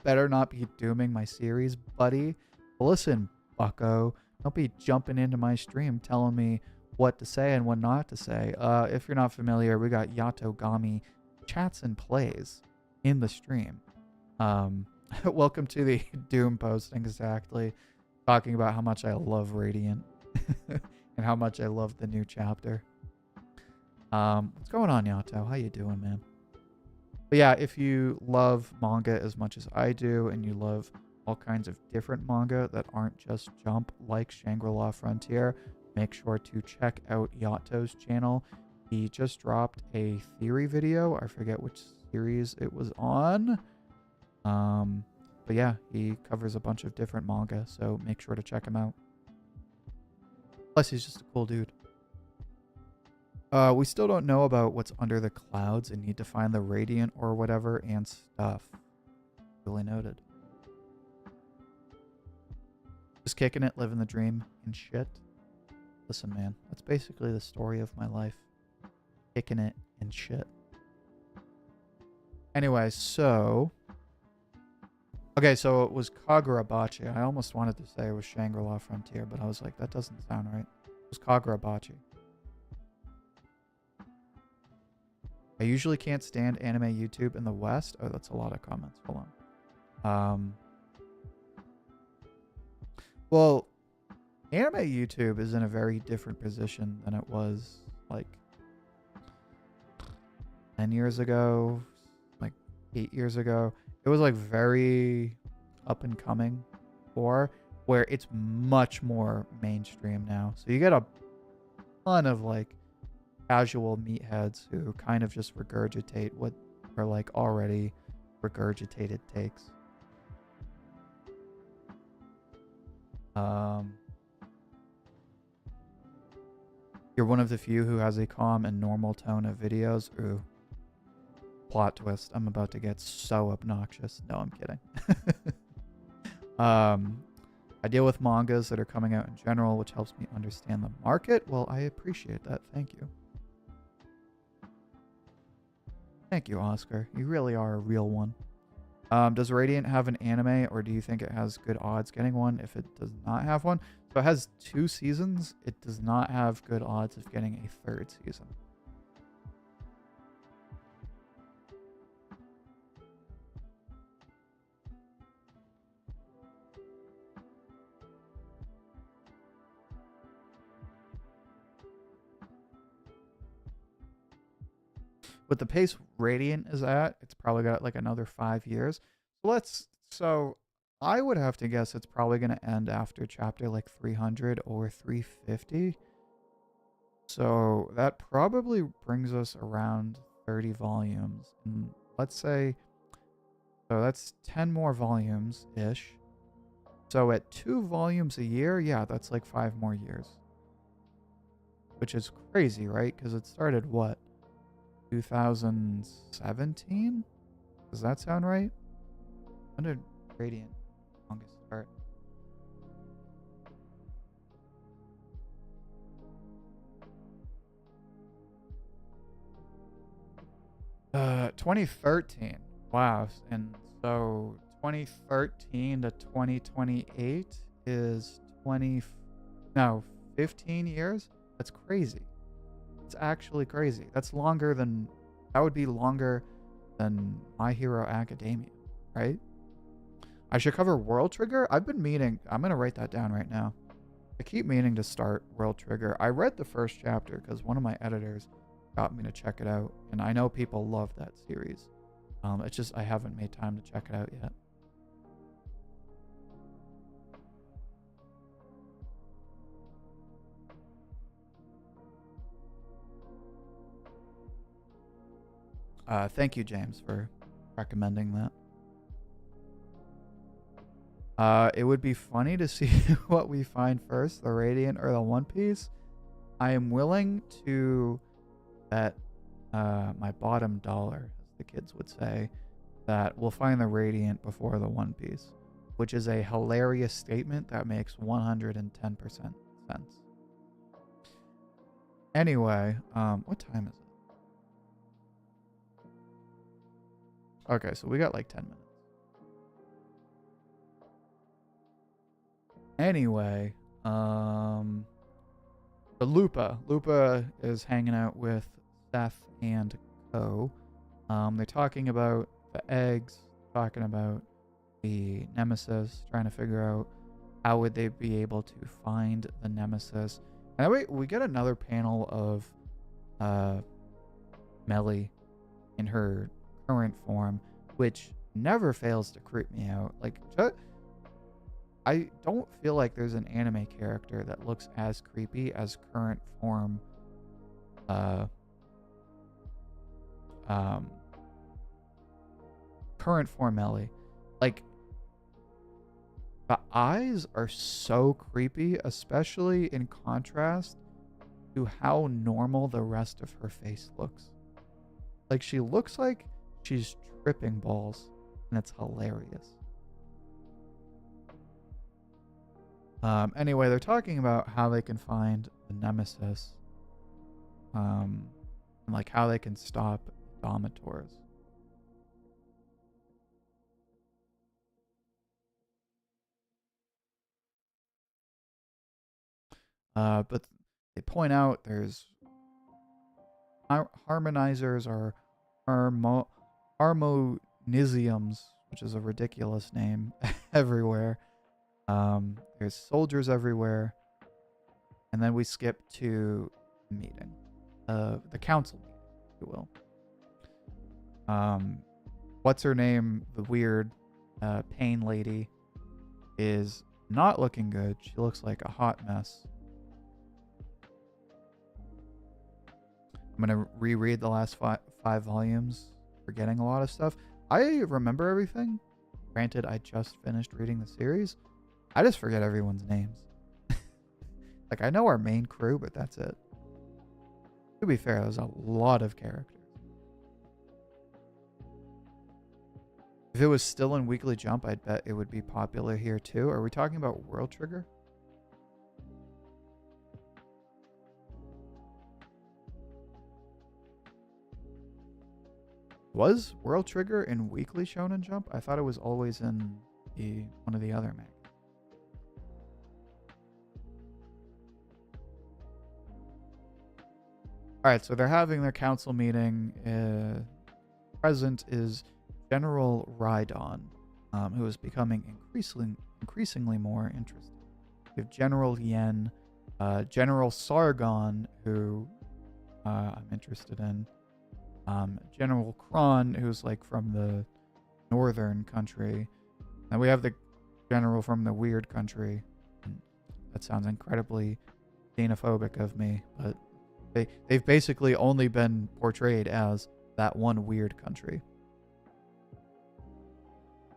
S1: Better not be dooming my series, buddy. Listen, bucko, don't be jumping into my stream telling me what to say and what not to say. If you're not familiar, we got Yato Gami chats and plays in the stream. Welcome to the Doom posting, exactly. Talking about how much I love Radiant and how much I love the new chapter. What's going on, Yato? How you doing, man? But yeah, if you love manga as much as I do, and you love all kinds of different manga that aren't just Jump, like Shangri-La Frontier, make sure to check out Yato's channel. He just dropped a theory video. I forget which series it was on. But yeah, he covers a bunch of different manga, so make sure to check him out. Plus, he's just a cool dude. We still don't know about what's under the clouds and need to find the Radiant or whatever and stuff. Really noted. Just kicking it, living the dream and shit. Listen, man, that's basically the story of my life. Kicking it and shit. Anyway, so... Okay, so it was Kagurabachi. I almost wanted to say it was Shangri-La Frontier, but I was like, that doesn't sound right. It was Kagurabachi. I usually can't stand anime YouTube in the West. Oh, that's a lot of comments. Hold on. Well, anime YouTube is in a very different position than it was like 10 years ago, like 8 years ago. It was like very up and coming before, where it's much more mainstream now. So you get a ton of like casual meatheads who kind of just regurgitate what are like already regurgitated takes. You're one of the few who has a calm and normal tone of videos. Ooh. Plot twist. I'm about to get so obnoxious. No, I'm kidding. I deal with mangas that are coming out in general, which helps me understand the market. Well, I appreciate that. Thank you. Thank you, Oscar. You really are a real one. Does Radiant have an anime, or do you think it has good odds getting one if it does not have one? So it has 2 seasons. It does not have good odds of getting a 3rd season. With the pace Radiant is at, it's probably got like another 5 years. So I would have to guess it's probably going to end after chapter like 300 or 350. So that probably brings us around 30 volumes. And let's say, so that's 10 more volumes-ish. So at 2 volumes a year, yeah, that's like 5 more years. Which is crazy, right? Because it started, what, 2017? Does that sound right? When did Radiant longest start? 2013. Wow. And so 2013 to 2028 is 15 years? That's crazy. It's actually crazy. That would be longer than My Hero Academia, right? I should cover World Trigger. I'm going to write that down right now. I keep meaning to start World Trigger. I read the first chapter because one of my editors got me to check it out, and I know people love that series. It's just I haven't made time to check it out yet. Thank you, James, for recommending that. It would be funny to see what we find first, the Radiant or the One Piece. I am willing to bet my bottom dollar, as the kids would say, that we'll find the Radiant before the One Piece, which is a hilarious statement that makes 110% sense. Anyway, what time is it? Okay, so we got like 10 minutes. Anyway, the Lupa is hanging out with Seth and Co. They're talking about the eggs, talking about the Nemesis, trying to figure out how would they be able to find the Nemesis. And we get another panel of Melly in her current form, which never fails to creep me out. Like, I don't feel like there's an anime character that looks as creepy as current form Ellie. Like, the eyes are so creepy, especially in contrast to how normal the rest of her face looks. Like, she looks like she's tripping balls, and it's hilarious. Anyway, they're talking about how they can find the Nemesis, and like how they can stop Domitors. But they point out there's harmonizers or harmonisiums, which is a ridiculous name, everywhere. There's soldiers everywhere. And then we skip to the meeting. The council meeting, if you will. What's her name? The weird pain lady is not looking good. She looks like a hot mess. I'm going to reread the last five volumes, forgetting a lot of stuff. I remember everything. Granted, I just finished reading the series. I just forget everyone's names. Like, I know our main crew, but that's it. To be fair, there's a lot of characters. If it was still in Weekly Jump, I'd bet it would be popular here too. Are we talking about World Trigger? Was World Trigger in Weekly Shonen Jump? I thought it was always in one of the other mangas. Alright, so they're having their council meeting. Present is General Rhydon, who is becoming increasingly more interesting. We have General Yen, General Sargon, who I'm interested in, General Kron, who's like from the northern country, and we have the general from the weird country. That sounds incredibly xenophobic of me, but they've basically only been portrayed as that one weird country.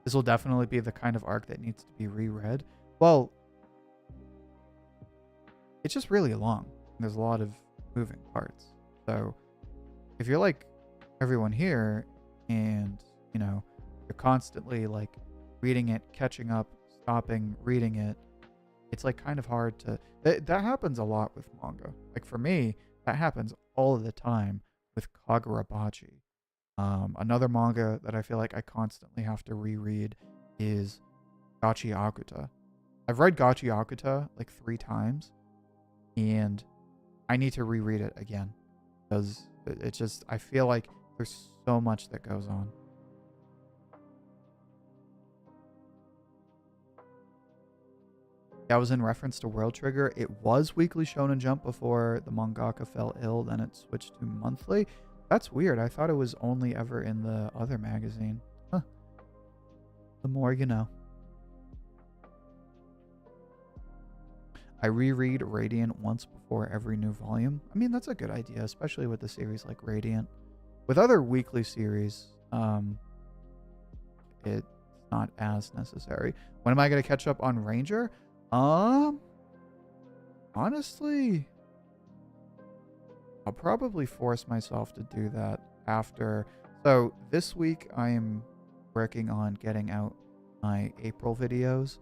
S1: This will definitely be the kind of arc that needs to be reread. Well, it's just really long. There's a lot of moving parts. So if you're like everyone here and, you know, you're constantly like reading it, catching up, stopping, reading it, it's like kind of hard to... That happens a lot with manga. Like for me, that happens all of the time with Kagurabachi. Another manga that I feel like I constantly have to reread is Gachi Akuta. I've read Gachi Akuta like 3 times, and I need to reread it again because it's just, I feel like there's so much that goes on. That was in reference to World Trigger. It was weekly Shonen Jump before the mangaka fell ill, then it switched to monthly. That's weird. I thought it was only ever in the other magazine. Huh. The more you know. I reread Radiant once before every new volume. I mean, that's a good idea, especially with a series like Radiant. With other weekly series, it's not as necessary. When am I going to catch up on Ranger? Honestly, I'll probably force myself to do that after. So this week I am working on getting out my April videos.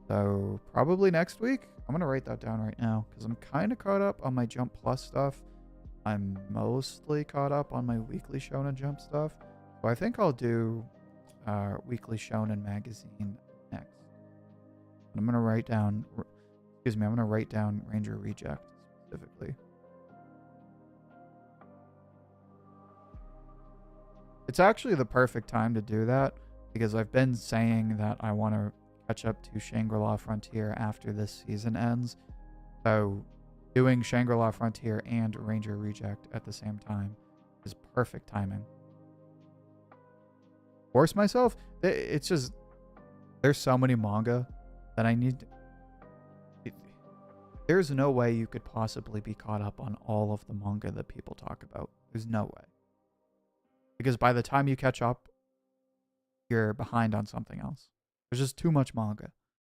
S1: So probably next week. I'm going to write that down right now because I'm kind of caught up on my Jump Plus stuff. I'm mostly caught up on my weekly Shonen Jump stuff. So I think I'll do weekly Shonen magazine next. I'm going to write down, I'm going to write down Ranger Reject specifically. It's actually the perfect time to do that because I've been saying that I want to catch up to Shangri-La Frontier after this season ends. So doing Shangri-La Frontier and Ranger Reject at the same time is perfect timing. Force myself? It's just, there's so many manga that I need. There's no way you could possibly be caught up on all of the manga that people talk about. There's no way. Because by the time you catch up, you're behind on something else. There's just too much manga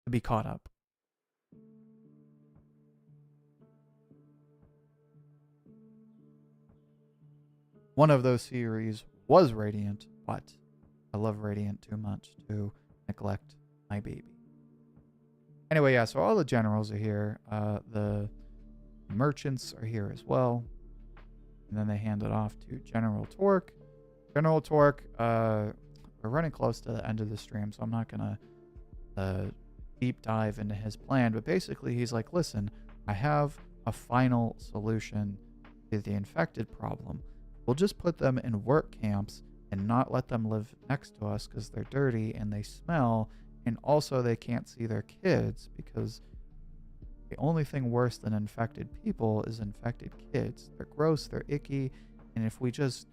S1: to be caught up. One of those series was Radiant, but I love Radiant too much to neglect my baby. Anyway, yeah, so all the generals are here. The merchants are here as well. And then they hand it off to General Torque. General Torque, we're running close to the end of the stream, so I'm not going to deep dive into his plan. But basically, he's like, listen, I have a final solution to the infected problem. We'll just put them in work camps and not let them live next to us because they're dirty and they smell. And also they can't see their kids because the only thing worse than infected people is infected kids. They're gross, they're icky, and if we just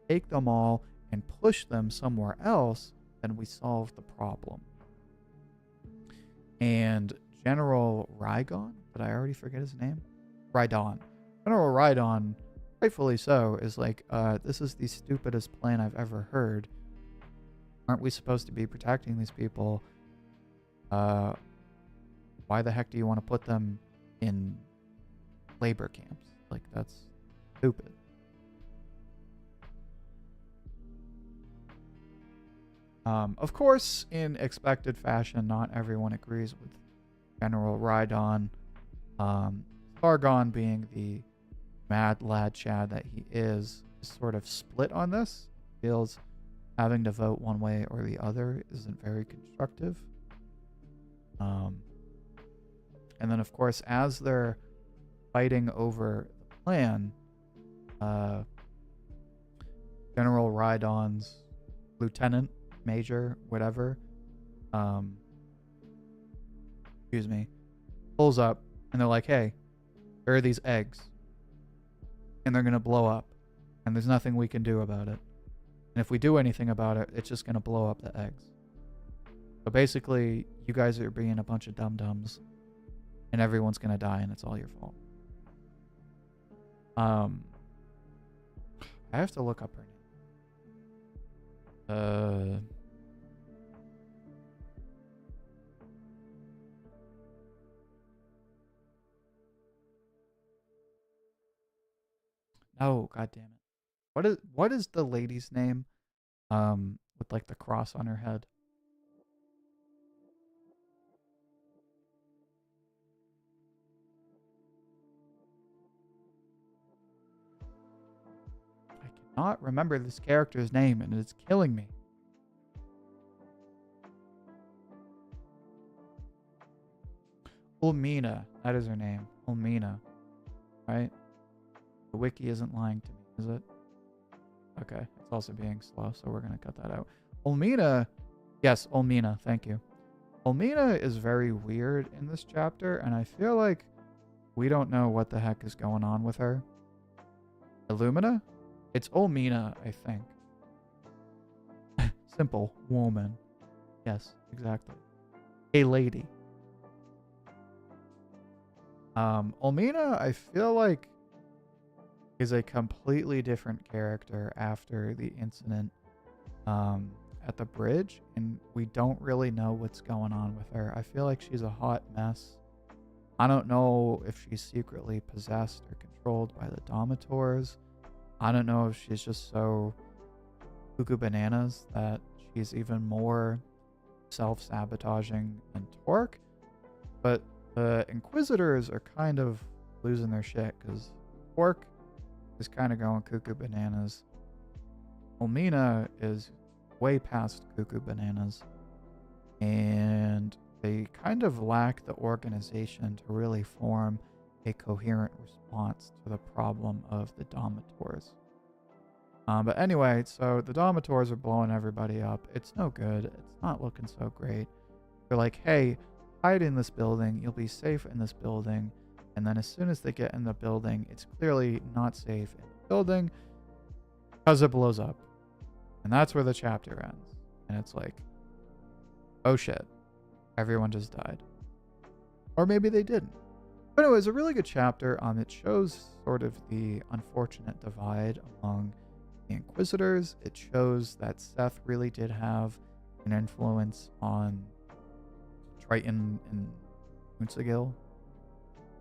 S1: take them all and push them somewhere else, then we solve the problem. And General Raigon, did I already forget his name? Raidon. General Raidon, rightfully so, is like, this is the stupidest plan I've ever heard. Aren't we supposed to be protecting these people? Why the heck do you want to put them in labor camps? Like, that's stupid. Of course, in expected fashion, not everyone agrees with General Raidon. Sargon, being the mad lad Chad that he is sort of split on this. Feels having to vote one way or the other isn't very constructive. And then, of course, as they're fighting over the plan, General Raidon's lieutenant, major, whatever, pulls up, and they're like, hey, there are these eggs, and they're going to blow up, and there's nothing we can do about it. And if we do anything about it, it's just going to blow up the eggs. So basically, you guys are being a bunch of dum-dums, and everyone's going to die, and it's all your fault. I have to look up her name. Oh, god damn it. What is the lady's name? With like the cross on her head. I not remember this character's name, and it's killing me. Ulmina, that is her name. Ulmina, right? The wiki isn't lying to me, is it? Okay, it's also being slow, so we're gonna cut that out. Ulmina, yes, Ulmina, thank you. Ulmina is very weird in this chapter, and I feel like we don't know what the heck is going on with her. Illumina? It's Ulmina, I think. Simple woman. Yes, exactly. A lady. Ulmina, I feel like, is a completely different character after the incident at the bridge, and we don't really know what's going on with her. I feel like she's a hot mess. I don't know if she's secretly possessed or controlled by the Domitors. I don't know if she's just so cuckoo bananas that she's even more self-sabotaging than Torque. But the Inquisitors are kind of losing their shit because Torque is kind of going cuckoo bananas. Ulmina is way past cuckoo bananas, and they kind of lack the organization to really form a coherent response to the problem of the Domitors. But anyway, so the Domitors are blowing everybody up. It's no good. It's not looking so great. They're like, hey, hide in this building. You'll be safe in this building. And then as soon as they get in the building, it's clearly not safe in the building because it blows up. And that's where the chapter ends. And it's like, oh shit, everyone just died. Or maybe they didn't. But anyway, it's a really good chapter. It shows sort of the unfortunate divide among the Inquisitors. It shows that Seth really did have an influence on Triton and Untagil,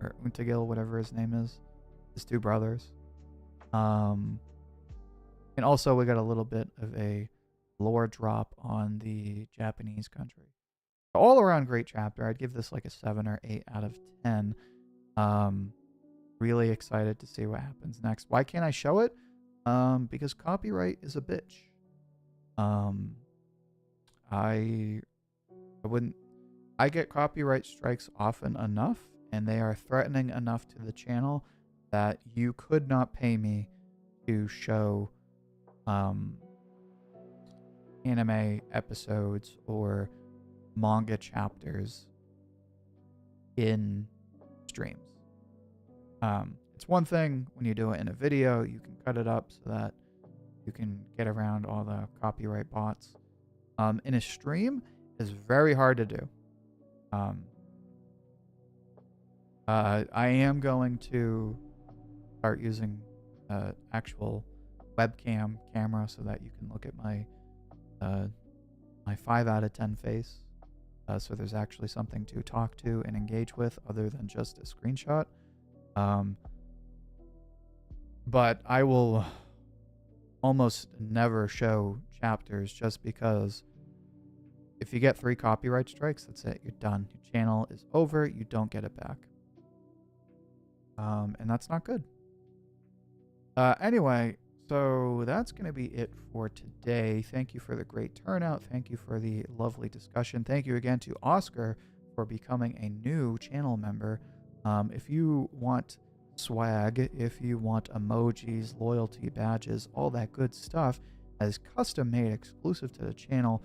S1: or Untagil, whatever his name is, his two brothers. And also we got a little bit of a lore drop on the Japanese country. All around great chapter. I'd give this like a 7 or 8 out of 10. Really excited to see what happens next. Why can't I show it? Because copyright is a bitch. I get copyright strikes often enough, and they are threatening enough to the channel that you could not pay me to show anime episodes or manga chapters in streams. It's one thing when you do it in a video, you can cut it up so that you can get around all the copyright bots. In a stream, it's very hard to do. I am going to start using actual webcam camera so that you can look at my my 5 out of 10 face. So there's actually something to talk to and engage with other than just a screenshot. But I will almost never show chapters just because if you get 3 copyright strikes, that's it. You're done. Your channel is over. You don't get it back. And that's not good. Anyway, so that's going to be it for today. Thank you for the great turnout. Thank you for the lovely discussion. Thank you again to Oscar for becoming a new channel member. If you want swag, if you want emojis, loyalty badges, all that good stuff that is custom made exclusive to the channel,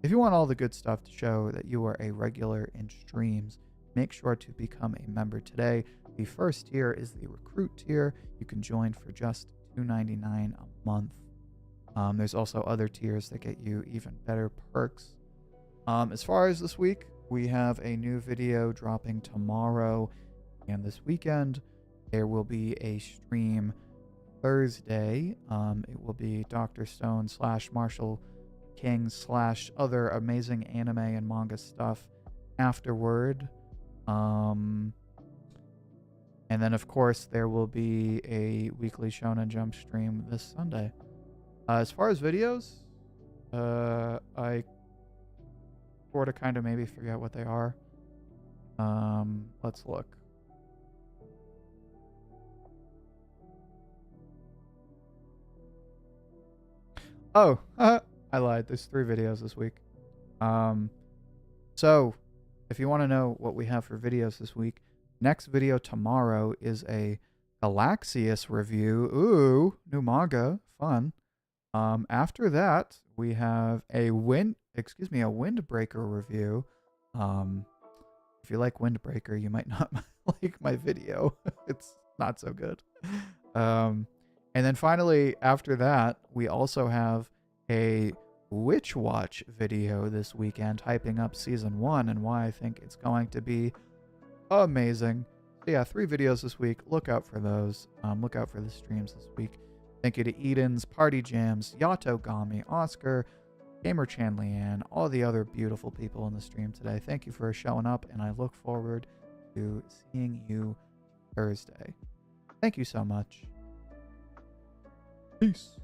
S1: if you want all the good stuff to show that you are a regular in streams, make sure to become a member today. The first tier is the recruit tier. You can join for just $2.99 a month. There's also other tiers that get you even better perks. As far as this week, we have a new video dropping tomorrow, and this weekend there will be a stream Thursday. It will be Dr. Stone / Marshall King / other amazing anime and manga stuff afterward. And then, of course, there will be a weekly Shonen Jump stream this Sunday. As far as videos, I sort of kind of maybe forget what they are. Let's look. Oh, I lied. There's 3 videos this week. So if you want to know what we have for videos this week, next video tomorrow is a Galaxius review. Ooh, new manga, fun. After that, we have a Windbreaker review. If you like Windbreaker, you might not like my video. It's not so good. And then finally, after that, we also have a Witch Watch video this weekend, hyping up season 1 and why I think it's going to be amazing. So yeah, 3 videos this week. Look out for those. Look out for the streams this week. Thank you to Edens, Party Jams, Yato Gami, Oscar, Gamer Chan Leanne, all the other beautiful people in the stream today. Thank you for showing up, and I look forward to seeing you Thursday. Thank you so much. Peace.